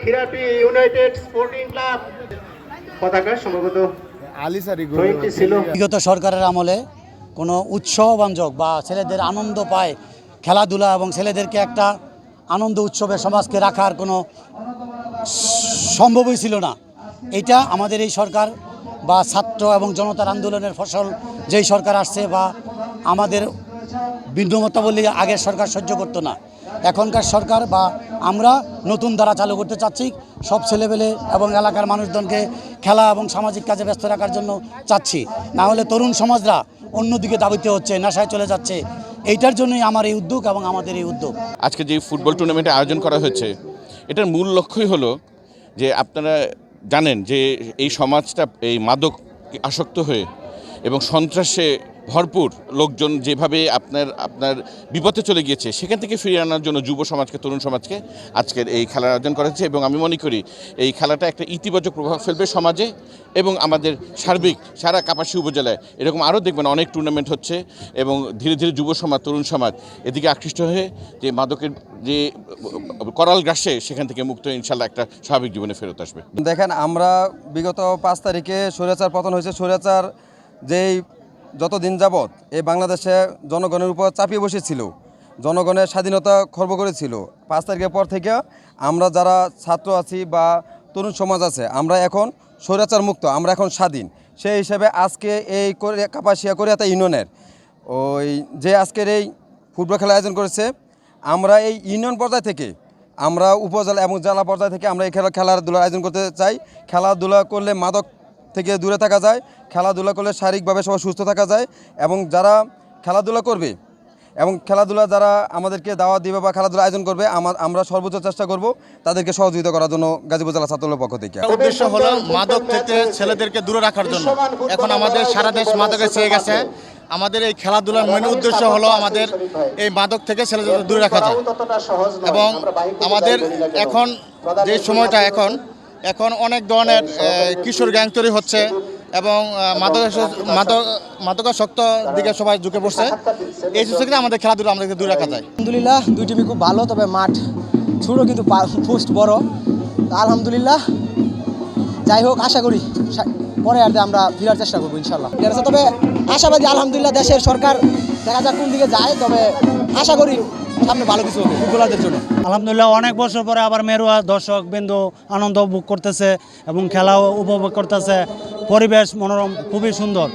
Khirati United sporting club পতাকা সম্ভবত বিগত সরকারের আমলে কোনো উৎসববাঞ্জক বা ছেলেদের আনন্দ পায় খেলাধুলা এবং ছেলেদেরকে একটা আনন্দ উৎসবে সমাজকে রাখার কোনো সম্ভবই ছিল না। এটা আমাদের এই সরকার বা ছাত্র এবং জনতার আন্দোলনের ফসল যেই সরকার আসছে বা আমাদের ভিন্নমতা বলে আগের সরকার সহ্য করতো না। এখনকার সরকার বা আমরা নতুন ধারা চালু করতে চাচ্ছি, সব ছেলেবেলে এবং এলাকার মানুষজনকে খেলা এবং সামাজিক কাজে ব্যস্ত রাখার জন্য চাচ্ছি। না হলে তরুণ সমাজরা অন্যদিকে দাবিতে হচ্ছে, নেশায় চলে যাচ্ছে। এইটার জন্যই আমার এই উদ্যোগ এবং আমাদের এই উদ্যোগ। আজকে যে ফুটবল টুর্নামেন্টের আয়োজন করা হয়েছে, এটার মূল লক্ষ্যই হলো যে আপনারা জানেন যে এই সমাজটা এই মাদক আসক্ত হয়ে এবং সন্ত্রাসে ভরপুর লোকজন যেভাবে আপনার বিপথে চলে গিয়েছে, সেখান থেকে ফিরিয়ে আনার জন্য যুব সমাজকে, তরুণ সমাজকে আজকের এই খেলার আয়োজন করা হয়েছে। এবং আমি মনে করি এই খেলাটা একটা ইতিবাচক প্রভাব ফেলবে সমাজে এবং আমাদের সার্বিক সারা কাপাসী উপজেলায় এরকম আরও দেখবেন অনেক টুর্নামেন্ট হচ্ছে এবং ধীরে ধীরে যুব সমাজ, তরুণ সমাজ এদিকে আকৃষ্ট হয়ে যে মাদকের যে করাল গ্রাসে সেখান থেকে মুক্ত হয়ে ইনশাল্লাহ একটা স্বাভাবিক জীবনে ফেরত আসবে। দেখেন, আমরা বিগত ৫ তারিখে স্বৈরাচার পতন হয়েছে। স্বৈরাচার যেই যতদিন যাবৎ এই বাংলাদেশে জনগণের উপর চাপিয়ে বসেছিল, জনগণের স্বাধীনতা খর্ব করেছিল। ৫ তারিখের পর থেকে আমরা যারা ছাত্র আছি বা তরুণ সমাজ আছে, আমরা এখন স্বৈরাচার মুক্ত, আমরা এখন স্বাধীন। সেই হিসাবে আজকে এই কাপাসিয়া কোরিয়াতা ইউনিয়নের যে আজকের এই ফুটবল খেলা আয়োজন করেছে, আমরা এই ইউনিয়ন পর্যায় থেকে, আমরা উপজেলা এবং জেলা পর্যায় থেকে আমরা এই খেলাধুলার আয়োজন করতে চাই। খেলাধুলা করলে মাদক থেকে দূরে থাকা যায়, খেলাধুলা করলে শারীরিকভাবে সবাই সুস্থ থাকা যায়। এবং যারা খেলাধুলা করবে এবং খেলাধুলা যারা আমাদেরকে দাওয়াত দিবে বা খেলাধুলা আয়োজন করবে, আমরা সর্বোচ্চ চেষ্টা করব তাদেরকে সহযোগিতা করার জন্য গাজীপুর জেলা ছাত্রদলের পক্ষ থেকে। উদ্দেশ্য হলো মাদক থেকে ছেলেদেরকে দূরে রাখার জন্য। এখন আমাদের সারা দেশ মাদকে চেয়ে গেছে। আমাদের এই খেলাধুলার মেন উদ্দেশ্য হলো আমাদের এই মাদক থেকে ছেলেদের দূরে রাখা যায়। এবং আমাদের এখন যে সময়টা এখন অনেক ধরনের কিশোর গ্যাং তৈরি হচ্ছে এবং মাদকাসক্ত দিকে সবাই ঝুঁকে পড়ছে। এই থেকে আমাদের খেলাধুলা আমাদেরকে দূরে রাখা যায়। আলহামদুলিল্লাহ, দুই টিমই খুব ভালো, তবে মাঠ ছোটো কিন্তু পোস্ট বড়। আলহামদুলিল্লাহ, যাই হোক, আশা করি পরে আর আমরা ফেরার চেষ্টা করবো ইনশাল্লাহ। তবে আশাবাদী, আলহামদুলিল্লাহ, দেশের সরকার দেখা যাক কোন দিকে যায়, তবে আশা করি সামনে ভালো কিছু হবে ফুটবলারদের জন্য। আলহামদুলিল্লাহ, অনেক বছর পরে আবার মেরুয়া দর্শক বিন্দু আনন্দ উপভোগ করতেছে এবং খেলাও উপভোগ করতেছে। পরিবেশ মনোরম, খুবই সুন্দর।